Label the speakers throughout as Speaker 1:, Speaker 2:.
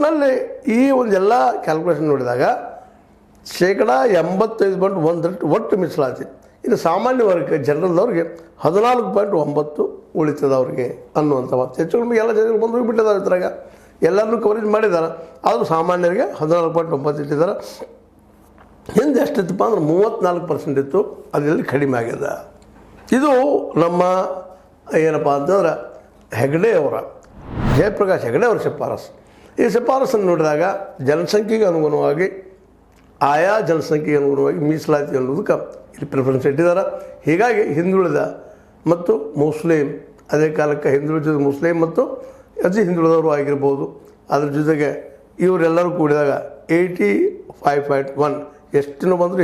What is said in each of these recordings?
Speaker 1: ಒಟ್ಟಿನಲ್ಲಿ ಈ ಒಂದು ಎಲ್ಲ ಕ್ಯಾಲ್ಕುಲೇಷನ್ ನೋಡಿದಾಗ 85.1 ಒಟ್ಟು ಮೀಸಲಾತಿ. ಇನ್ನು ಸಾಮಾನ್ಯ ವರ್ಗ ಜನರಲ್ದವ್ರಿಗೆ 14.9 ಉಳಿತದ ಅವ್ರಿಗೆ ಅನ್ನುವಂಥ ಮಾತು. ಹೆಚ್ಚು ಕಡಿಮೆ ಎಲ್ಲ ಜನಗಳು ಬಂದು ಹೋಗಿಬಿಟ್ಟಿದ್ದಾರೆ. ಇದ್ರಾಗ ಎಲ್ಲರನ್ನೂ ಕವರೇಜ್ ಮಾಡಿದ್ದಾರೆ. ಆದರೂ ಸಾಮಾನ್ಯರಿಗೆ 14.9 ಇಟ್ಟಿದ್ದಾರೆ. ಹಿಂದೆ ಎಷ್ಟಿತ್ತಪ್ಪ ಅಂದ್ರೆ 34% ಇತ್ತು. ಅದರಲ್ಲಿ ಕಡಿಮೆ ಆಗ್ಯದ. ಇದು ನಮ್ಮ ಏನಪ್ಪ ಅಂತಂದ್ರೆ ಹೆಗಡೆ ಅವರ ಜಯಪ್ರಕಾಶ್ ಹೆಗಡೆ ಅವರ ಶಿಫಾರಸು. ಈ ಶಿಫಾರಸನ್ನು ನೋಡಿದಾಗ ಜನಸಂಖ್ಯೆಗೆ ಅನುಗುಣವಾಗಿ ಆಯಾ ಜನಸಂಖ್ಯೆಗೆ ಅನುಗುಣವಾಗಿ ಮೀಸಲಾತಿ ಅನ್ನೋದಕ್ಕೆ ಇಲ್ಲಿ ಪ್ರಿಫರೆನ್ಸ್ ಇಟ್ಟಿದ್ದಾರೆ. ಹೀಗಾಗಿ ಹಿಂದುಳಿದ ಮತ್ತು ಮುಸ್ಲಿಂ, ಅದೇ ಕಾಲಕ್ಕೆ ಹಿಂದುಳಿದ ಮುಸ್ಲಿಂ ಮತ್ತು ಅತಿ ಹಿಂದುಳಿದವರು ಆಗಿರ್ಬೋದು. ಅದ್ರ ಜೊತೆಗೆ ಇವರೆಲ್ಲರೂ ಕೂಡಿದಾಗ 85.1 ಎಷ್ಟಿನೂ ಬಂದರು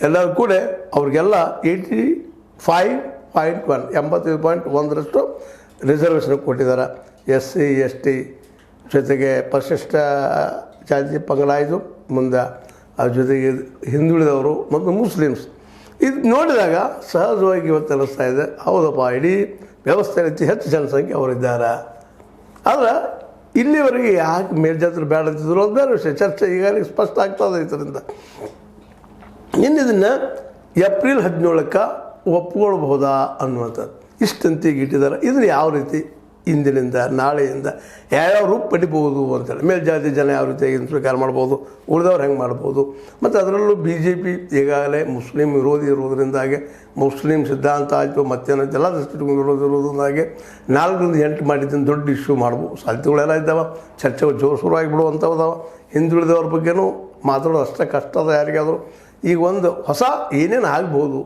Speaker 1: ಎಲ್ಲರೂ ಕೂಡ ಅವ್ರಿಗೆಲ್ಲ 85.1 85.1ರಷ್ಟು ರಿಸರ್ವೇಷನ್ ಕೊಟ್ಟಿದ್ದಾರೆ. SC ST ಜೊತೆಗೆ ಪರಿಶಿಷ್ಟ ಜಾತಿ ಪಂಗಡ ಮುಂದೆ ಅದ್ರ ಜೊತೆಗೆ ಹಿಂದುಳಿದವರು ಮತ್ತು ಮುಸ್ಲಿಮ್ಸ್. ಇದು ನೋಡಿದಾಗ ಸಹಜವಾಗಿ ಇವತ್ತು ಅನ್ನಿಸ್ತಾ ಇದೆ, ಹೌದಪ್ಪ ಇಡೀ ವ್ಯವಸ್ಥೆಯಲ್ಲಿ ಅತಿ ಹೆಚ್ಚು ಜನಸಂಖ್ಯೆ ಅವರಿದ್ದಾರೆ. ಆದರೆ ಇಲ್ಲಿವರೆಗೆ ಯಾಕೆ ಮೇಲ್ಜಾತಿರು ಬೇಡ ಅಂತಿದ್ರು ಅದು ಬೇರೆ ವಿಷಯ. ಚರ್ಚೆ ಈಗಾಗಲೇ ಸ್ಪಷ್ಟ ಆಗ್ತದೆ ಇದರಿಂದ. ಇನ್ನು ಇದನ್ನು ಏಪ್ರಿಲ್ 17ಕ್ಕೆ ಒಪ್ಕೊಳ್ಬಹುದಾ ಅನ್ನುವಂಥದ್ದು ಇಷ್ಟಂತಿಗೆ ಇಟ್ಟಿದ್ದಾರೆ. ಇದನ್ನು ಯಾವ ರೀತಿ ಇಂದಿನಿಂದ ನಾಳೆಯಿಂದ ಯಾವ್ಯಾವ ರೂಪ ಪಡಿಬೋದು ಅಂತೇಳಿ, ಮೇಲ್ಜಾತಿ ಜನ ಯಾವ ರೀತಿಯಾಗಿ ಸ್ವೀಕಾರ ಮಾಡ್ಬೋದು, ಉಳಿದವ್ರು ಹೆಂಗೆ ಮಾಡ್ಬೋದು. ಮತ್ತು ಅದರಲ್ಲೂ BJP ಈಗಾಗಲೇ ಮುಸ್ಲಿಂ ವಿರೋಧಿ ಇರೋದರಿಂದಾಗಿ ಮುಸ್ಲಿಂ ಸಿದ್ಧಾಂತ ಆಯಿತು ಮತ್ತೇನಾಯ್ತು ಎಲ್ಲ ದೃಷ್ಟಿಕೋನ ವಿರೋಧ ಇರೋದ್ರಿಂದಾಗಿ 4ರಿಂದ 8 ಮಾಡಿದ್ದನ್ನು ದೊಡ್ಡ ಇಶ್ಯೂ ಮಾಡ್ಬೋದು. ಸಾಧ್ಯತೆಗಳೆಲ್ಲ ಇದ್ದಾವೆ. ಚರ್ಚೆ ಶುರುವಾಗಿ ಬಿಡುವಂಥವು ಅದಾವೆ. ಹಿಂದುಳಿದವ್ರ ಬಗ್ಗೆನೂ ಮಾತಾಡೋದು ಅಷ್ಟೇ ಕಷ್ಟ ಅದ ಯಾರಿಗಾದರೂ. ಈಗ ಒಂದು ಹೊಸ ಏನೇನು ಆಗ್ಬೋದು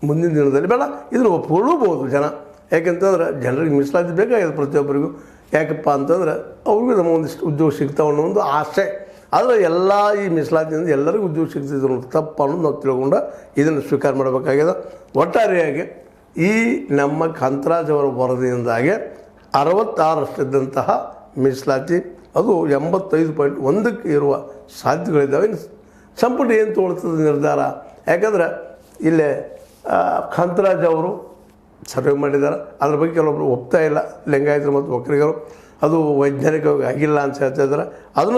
Speaker 1: ಮುಂದಿನ ದಿನದಲ್ಲಿ ಬೇಡ ಇದನ್ನು ಒಪ್ಕೊಳ್ಳಬಹುದು ಜನ. ಯಾಕೆಂತಂದ್ರೆ ಜನರಿಗೆ ಮೀಸಲಾತಿ ಬೇಕಾಗಿದೆ ಪ್ರತಿಯೊಬ್ಬರಿಗೂ. ಯಾಕಪ್ಪ ಅಂತಂದ್ರೆ ಅವ್ರಿಗೂ ನಮ್ಮ ಒಂದಿಷ್ಟು ಉದ್ಯೋಗ ಸಿಗ್ತಾವೆ ಅನ್ನೋ ಒಂದು ಆಸೆ. ಆದರೆ ಎಲ್ಲ ಈ ಮೀಸಲಾತಿಯಿಂದ ಎಲ್ಲರಿಗೂ ಉದ್ಯೋಗ ಸಿಗ್ತಿದ್ರು ತಪ್ಪು ಅನ್ನೋದು ನಾವು ತಿಳ್ಕೊಂಡು ಇದನ್ನು ಸ್ವೀಕಾರ ಮಾಡಬೇಕಾಗಿದೆ. ಒಟ್ಟಾರೆಯಾಗಿ ಈ ನಮ್ಮ ಕಾಂತರಾಜ್ ಅವರ ವರದಿಯಿಂದಾಗಿ 66ರಷ್ಟಿದ್ದಂತಹ ಮೀಸಲಾತಿ ಅದು 85.1ಕ್ಕೆ ಇರುವ ಸಾಧ್ಯತೆಗಳಿದ್ದಾವೆ. ಸಂಪುಟ ಏನು ತೊಗೊಳ್ತದೆ ನಿರ್ಧಾರ, ಯಾಕಂದ್ರೆ ಇಲ್ಲೇ ಕಾಂತರಾಜ್ ಅವರು ಸರ್ವೆ ಮಾಡಿದ್ದಾರೆ. ಅದ್ರ ಬಗ್ಗೆ ಕೆಲವೊಬ್ಬರು ಒಪ್ತಾ ಇಲ್ಲ, ಲಿಂಗಾಯತರು ಮತ್ತು ಒಕ್ಕಲಿಗರು. ಅದು ವೈಜ್ಞಾನಿಕವಾಗಿ ಆಗಿಲ್ಲ ಅಂತ ಹೇಳ್ತಾ ಇದ್ದಾರೆ. ಅದನ್ನು